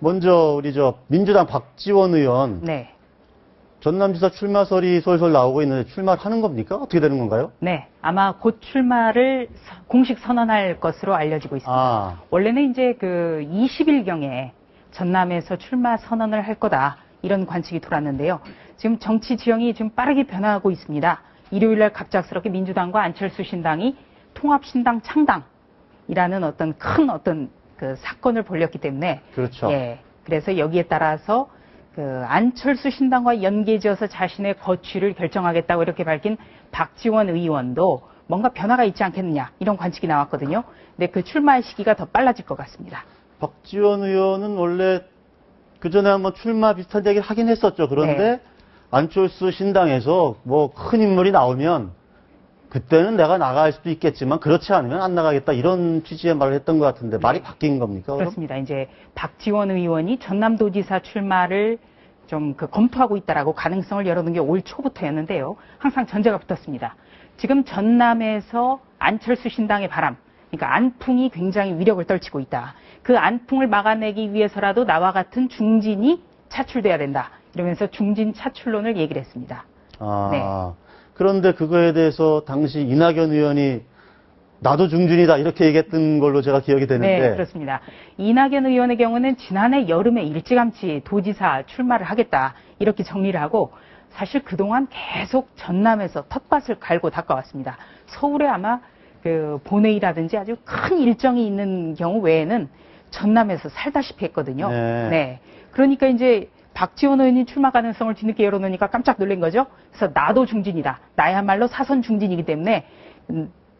먼저 우리 민주당 박지원 의원 네. 전남지사 출마설이 솔솔 나오고 있는데 출마를 하는 겁니까? 어떻게 되는 건가요? 네. 아마 곧 출마를 공식 선언할 것으로 알려지고 있습니다. 아, 원래는 이제 20일경에 전남에서 출마 선언을 할 거다. 이런 관측이 돌았는데요. 지금 정치 지형이 지금 빠르게 변화하고 있습니다. 일요일날 갑작스럽게 민주당과 안철수 신당이 통합신당 창당이라는 큰 사건을 벌였기 때문에. 그렇죠. 예. 그래서 여기에 따라서 안철수 신당과 연계지어서 자신의 거취를 결정하겠다고 이렇게 밝힌 박지원 의원도 뭔가 변화가 있지 않겠느냐 이런 관측이 나왔거든요. 근데 그 출마 시기가 더 빨라질 것 같습니다. 박지원 의원은 원래 그 전에 한번 출마 비슷한 얘기를 하긴 했었죠. 그런데 네. 안철수 신당에서 뭐 큰 인물이 나오면 그때는 내가 나갈 수도 있겠지만 그렇지 않으면 안 나가겠다 이런 취지의 말을 했던 것 같은데 말이 바뀐 겁니까? 그럼? 그렇습니다. 이제 박지원 의원이 전남도지사 출마를 좀 검토하고 있다라고 가능성을 열어놓은 게 올 초부터였는데요. 항상 전제가 붙었습니다. 지금 전남에서 안철수 신당의 바람, 그러니까 안풍이 굉장히 위력을 떨치고 있다. 그 안풍을 막아내기 위해서라도 나와 같은 중진이 차출돼야 된다. 이러면서 중진 차출론을 얘기를 했습니다. 아, 네. 그런데 그거에 대해서 당시 이낙연 의원이 나도 중진이다 이렇게 얘기했던 걸로 제가 기억이 되는데. 네, 그렇습니다. 이낙연 의원의 경우는 지난해 여름에 일찌감치 도지사 출마를 하겠다 이렇게 정리를 하고 사실 그동안 계속 전남에서 텃밭을 갈고 닦아왔습니다. 서울에 아마 본회의라든지 아주 큰 일정이 있는 경우 외에는 전남에서 살다시피 했거든요. 네. 네. 그러니까 이제 박지원 의원이 출마 가능성을 뒤늦게 열어놓으니까 깜짝 놀란 거죠. 그래서 나도 중진이다. 나야말로 사선 중진이기 때문에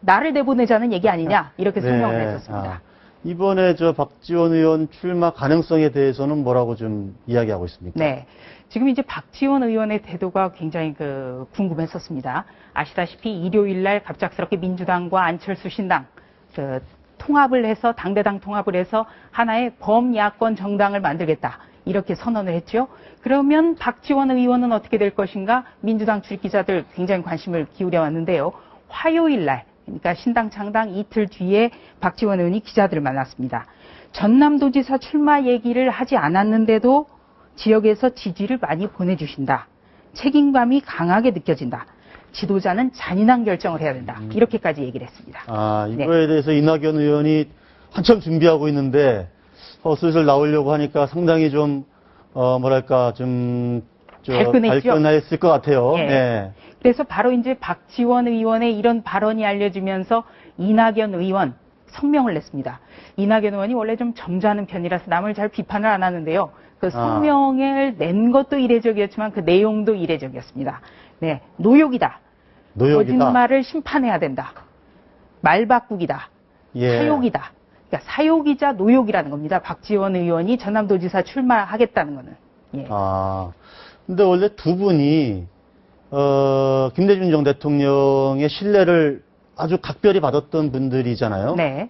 나를 내보내자는 얘기 아니냐 이렇게 설명을 했었습니다. 아, 이번에 박지원 의원 출마 가능성에 대해서는 뭐라고 좀 이야기하고 있습니까? 네. 지금 이제 박지원 의원의 태도가 굉장히 궁금했었습니다. 아시다시피 일요일 날 갑작스럽게 민주당과 안철수 신당 통합을 해서 당대당 통합을 해서 하나의 범야권 정당을 만들겠다. 이렇게 선언을 했죠. 그러면 박지원 의원은 어떻게 될 것인가? 민주당 출입기자들 굉장히 관심을 기울여 왔는데요. 화요일 날, 그러니까 신당 창당 이틀 뒤에 박지원 의원이 기자들을 만났습니다. 전남도지사 출마 얘기를 하지 않았는데도 지역에서 지지를 많이 보내주신다. 책임감이 강하게 느껴진다. 지도자는 잔인한 결정을 해야 된다. 이렇게까지 얘기를 했습니다. 아, 이거에 대해서 이낙연 의원이 한참 준비하고 있는데 슬슬 나오려고 하니까 상당히 발끈했을 것 같아요. 예. 네. 그래서 바로 이제 박지원 의원의 이런 발언이 알려지면서 이낙연 의원 성명을 냈습니다. 이낙연 의원이 원래 좀 점잖은 편이라서 남을 잘 비판을 안 하는데요. 그 성명을 낸 것도 이례적이었지만 그 내용도 이례적이었습니다. 네, 노욕이다. 거짓말을 심판해야 된다. 말바꾸기다. 예. 사욕이다. 그러니까 사욕이자 노욕이라는 겁니다. 박지원 의원이 전남도지사 출마하겠다는 거는. 예. 아, 근데 원래 두 분이 김대중 전 대통령의 신뢰를 아주 각별히 받았던 분들이잖아요. 네.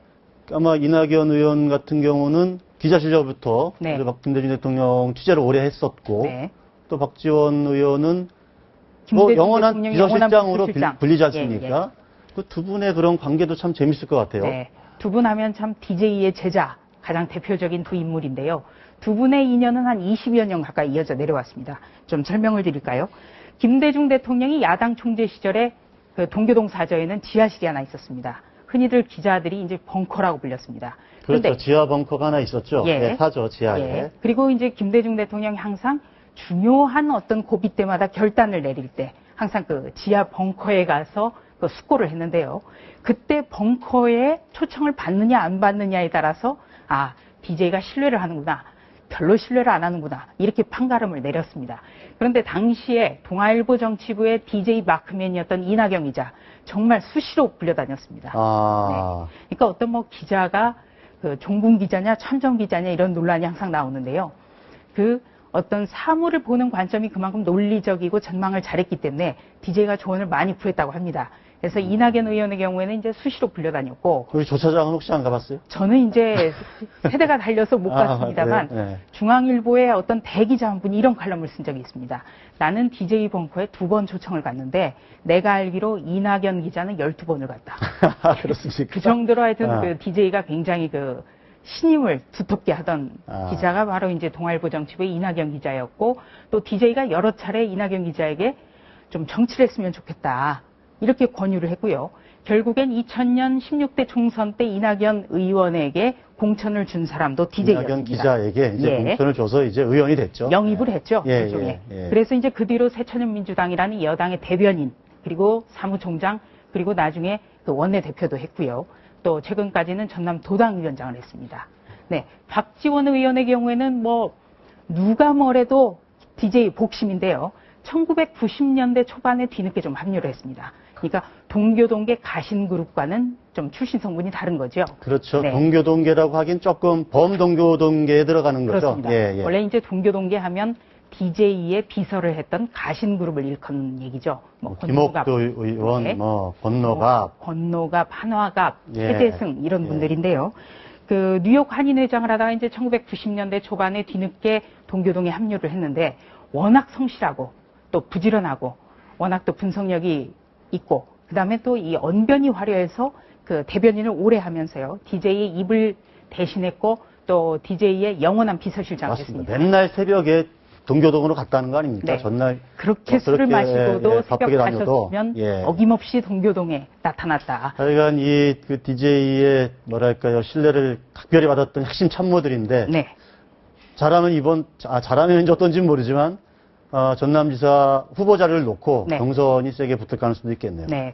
아마 이낙연 의원 같은 경우는 기자 시절부터 네. 김대중 대통령 취재를 오래 했었고, 네. 또 박지원 의원은 영원한 대통령이 비서실장으로 비서실장. 불리지 않습니까? 예, 예. 그 두 분의 그런 관계도 참 재밌을 것 같아요. 네. 두 분 하면 참 DJ의 제자, 가장 대표적인 두 인물인데요. 두 분의 인연은 한 20여 년 가까이 이어져 내려왔습니다. 좀 설명을 드릴까요? 김대중 대통령이 야당 총재 시절에 동교동 사저에는 지하실이 하나 있었습니다. 흔히들 기자들이 이제 벙커라고 불렸습니다. 그렇죠. 지하 벙커가 하나 있었죠. 예. 네, 사저 지하에. 예. 그리고 이제 김대중 대통령이 항상 중요한 어떤 고비 때마다 결단을 내릴 때 항상 지하 벙커에 가서 숙고를 했는데요. 그때 벙커에 초청을 받느냐 안 받느냐에 따라서 DJ가 신뢰를 하는구나. 별로 신뢰를 안 하는구나. 이렇게 판가름을 내렸습니다. 그런데 당시에 동아일보 정치부의 DJ 마크맨이었던 이낙연 기자 정말 수시로 불려다녔습니다. 네. 그러니까 어떤 기자가 종군 기자냐 참정 기자냐 이런 논란이 항상 나오는데요. 어떤 사물을 보는 관점이 그만큼 논리적이고 전망을 잘했기 때문에 DJ가 조언을 많이 구했다고 합니다. 그래서 이낙연 의원의 경우에는 이제 수시로 불려다녔고. 우리 조 차장은 혹시 안 가봤어요? 저는 이제 세대가 달려서 못 갔습니다만 네. 중앙일보의 어떤 대기자 한 분이 이런 칼럼을 쓴 적이 있습니다. 나는 DJ 벙커에 2번 초청을 갔는데 내가 알기로 이낙연 기자는 12번을 갔다. 그렇습니까? 그 정도로 하여튼 DJ가 굉장히 신임을 두텁게 하던 아. 기자가 바로 이제 동아일보 정치부의 이낙연 기자였고, 또 DJ가 여러 차례 이낙연 기자에게 좀 정치를 했으면 좋겠다, 이렇게 권유를 했고요. 결국엔 2000년 16대 총선 때 이낙연 의원에게 공천을 준 사람도 DJ였습니다. 이낙연 기자에게 이제 예. 공천을 줘서 이제 의원이 됐죠. 영입을 했죠. 예, 일종의. 예, 예. 그래서 이제 그 뒤로 새천년민주당이라는 여당의 대변인, 그리고 사무총장, 그리고 나중에 그 원내대표도 했고요. 또 최근까지는 전남 도당위원장을 했습니다. 네, 박지원 의원의 경우에는 뭐 누가 뭐래도 DJ 복심인데요. 1990년대 초반에 뒤늦게 좀 합류를 했습니다. 그러니까 동교동계 가신그룹과는 좀 출신 성분이 다른 거죠. 그렇죠. 네. 동교동계라고 하긴 조금 범동교동계에 들어가는 거죠. 그렇습니다. 예, 예. 원래 이제 동교동계 하면 DJ의 비서를 했던 가신그룹을 일컫는 얘기죠. 뭐 김옥도 의원, 네. 뭐 권노갑, 권노갑, 한화갑, 예. 최재승 이런 예. 분들인데요. 그 뉴욕 한인회장을 하다가 이제 1990년대 초반에 뒤늦게 동교동에 합류를 했는데, 워낙 성실하고 또 부지런하고 워낙 또 분석력이 있고, 그다음에 또 이 언변이 화려해서 그 대변인을 오래 하면서요, DJ의 입을 대신했고 또 DJ의 영원한 비서실장을 맞습니다. 했습니다. 맨날 새벽에 동교동으로 갔다는 거 아닙니까? 네. 전날 그렇게 뭐 술을 그렇게, 마시고도 예, 바쁘게 새벽 다녀도, 가셨으면 예. 어김없이 동교동에 나타났다. 하여간 이 그 DJ의 뭐랄까요, 신뢰를 각별히 받았던 핵심 참모들인데, 네. 잘하면 이제 어떤지는 모르지만 전남지사 후보자를 놓고 네. 경선이 세게 붙을 가능성도 있겠네요. 네.